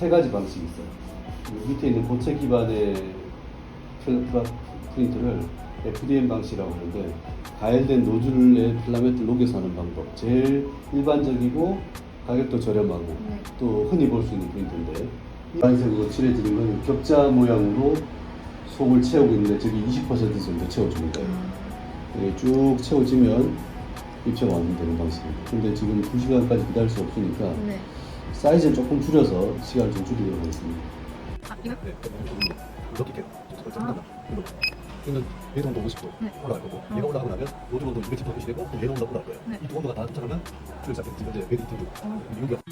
세 가지 방식이 있어요. 밑에 있는 고체 기반의 프린트를 FDM 방식이라고 하는데, 가열된 노즐에 필라멘트를 녹여서 하는 방법. 제일 일반적이고 가격도 저렴하고 또 흔히 볼 수 있는 프린트인데, 파란색으로 칠해지는 건 격자 모양으로 속을 채우고 있는데, 저기 20% 정도 채워줍니다. 쭉 채워지면 입체가 완성되는 방식입니다. 근데 지금 2시간까지 기다릴 수 없으니까 사이즈를 조금 줄여서 시간을 좀 줄이도록 하겠습니다. 이거? 네, 이렇게 이거는 얘도 온도 50도 올라갈 거고, 얘가 올라가고 나면 노즐 온도 270도 표시되고, 또 얘는 올라갈 거예요. 이 두 온도가 다 도착하면 출력 시작돼요. 지금 이제 메디 팀도 여기가